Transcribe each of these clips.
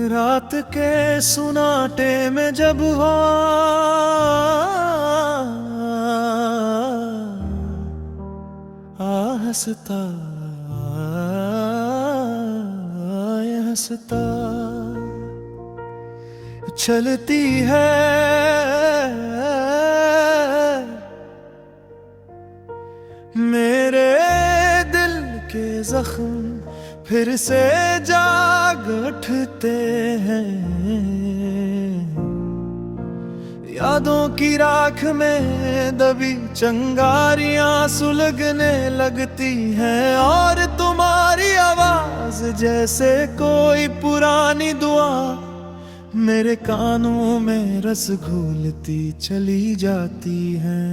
रात के सुनाटे में जब हो हंसता हंसता चलती है मेरे दिल के जख्म फिर से जाग उठते हैं। यादों की राख में दबी चिंगारियां सुलगने लगती हैं और तुम्हारी आवाज जैसे कोई पुरानी दुआ मेरे कानों में रस घोलती चली जाती है।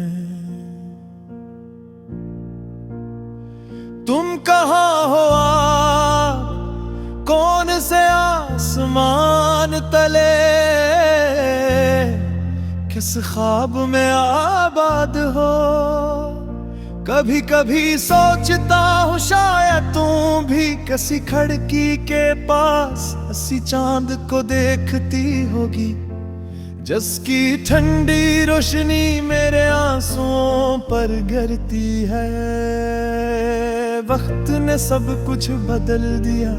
तुम कहाँ हो आप, कौन से आसमान तले, किस ख्वाब में आबाद हो। कभी कभी सोचता हूँ शायद तुम भी किसी खिड़की के पास हंसी चांद को देखती होगी, जिसकी ठंडी रोशनी मेरे आंसुओं पर गिरती है। वक्त ने सब कुछ बदल दिया,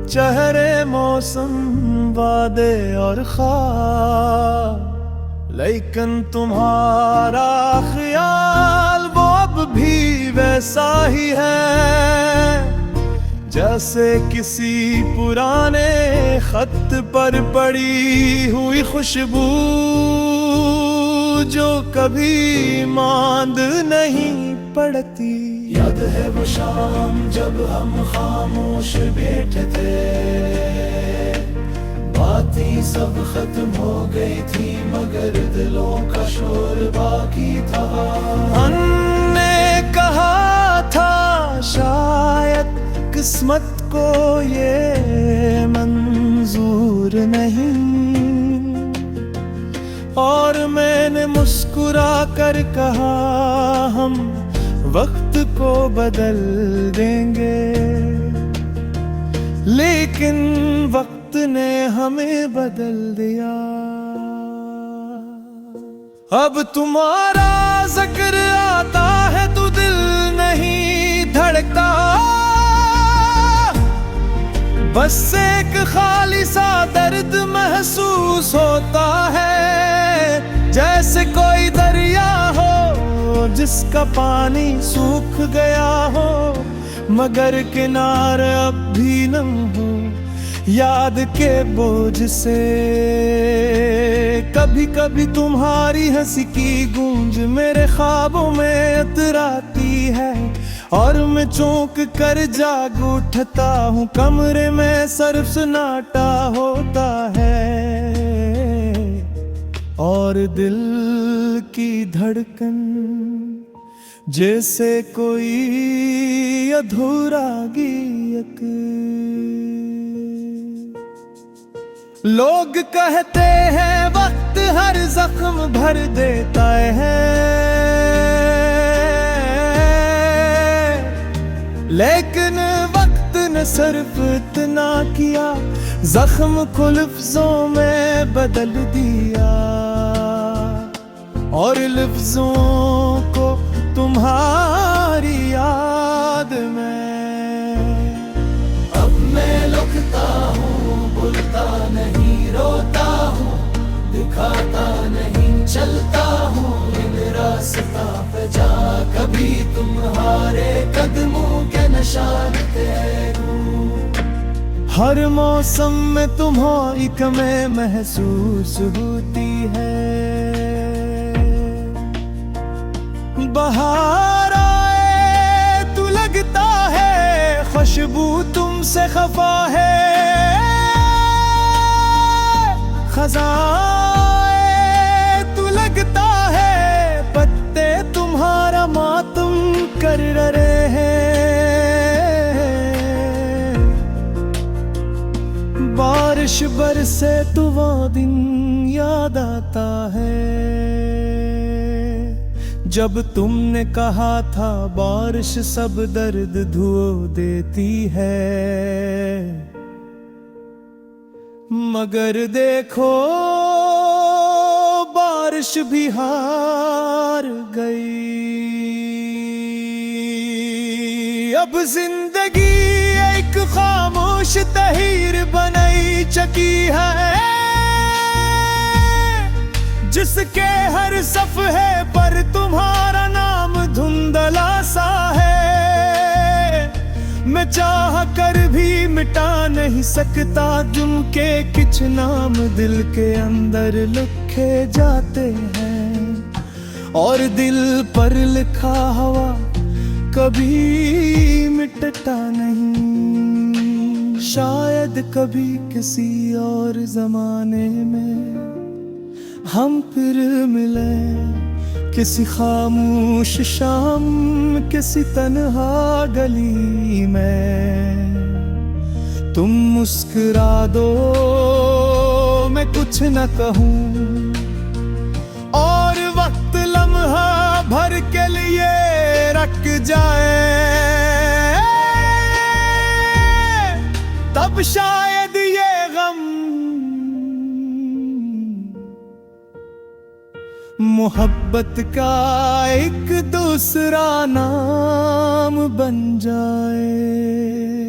चेहरे मौसम वादे और ख्वाब, लेकिन तुम्हारा ख्याल वो अब भी वैसा ही है जैसे किसी पुराने खत पर पड़ी हुई खुशबू जो कभी मांद नहीं पड़ती। याद है वो शाम जब हम खामोश बैठे थे, बातें सब खत्म हो गई थी मगर दिलों का शोर बाकी था। हमने कहा था शायद किस्मत को ये मंजूर नहीं, और मैंने मुस्कुरा कर कहा हम वक्त को बदल देंगे, लेकिन वक्त ने हमें बदल दिया। अब तुम्हारा जिक्र आता है तो दिल नहीं धड़कता, बस एक खाली सा दर्द महसूस होता है, जैसे कोई दरिया हो जिसका पानी सूख गया हो मगर किनारे अब भी न हो याद के बोझ से। कभी कभी तुम्हारी हंसी की गूंज मेरे ख्वाबों में उतराती है और मैं चौंक कर जाग उठता हूँ। कमरे में सिर्फ सन्नाटा होता है और दिल की धड़कन जैसे कोई अधूरा गीत। लोग कहते हैं वक्त हर जख्म भर देता है, लेकिन वक्त ने सिर्फ इतना किया, जख्म को लफ्जों में बदल दिया और लफ्जों को तुम्हारी याद में। अब मैं लुकता हूँ, भूलता नहीं, रोता हूँ, दिखाता नहीं, चलता हूँ इन रास्ता पे जा कभी तुम्हारे कदमों के निशान तेरू। हर मौसम में तुम्हारी कमें महसूस होती है, बहार आए तो लगता है खुशबू तुमसे खफा है, खज़ाए तो लगता है पत्ते तुम्हारा मातम कर रहे हैं। बारिश बरसे तो वो दिन याद आता है जब तुमने कहा था बारिश सब दर्द धो देती है। मगर देखो बारिश भी हार गई। अब जिंदगी एक खामोश तहीर बनाई चकी है, जिसके हर सफ़हे पर तुम्हारा नाम धुंधला सा है। मैं चाह कर भी मिटा नहीं सकता जिनके कुछ नाम दिल के अंदर लिखे जाते हैं, और दिल पर लिखा हुआ कभी मिटता नहीं। शायद कभी किसी और जमाने में हम फिर मिले, किसी खामोश शाम, किसी तन्हा गली में। तुम मुस्कुरा दो, मैं कुछ न कहूँ, और वक्त लम्हा भर के लिए रख जाए, तब शायद ये गम मोहब्बत का एक दूसरा नाम बन जाए।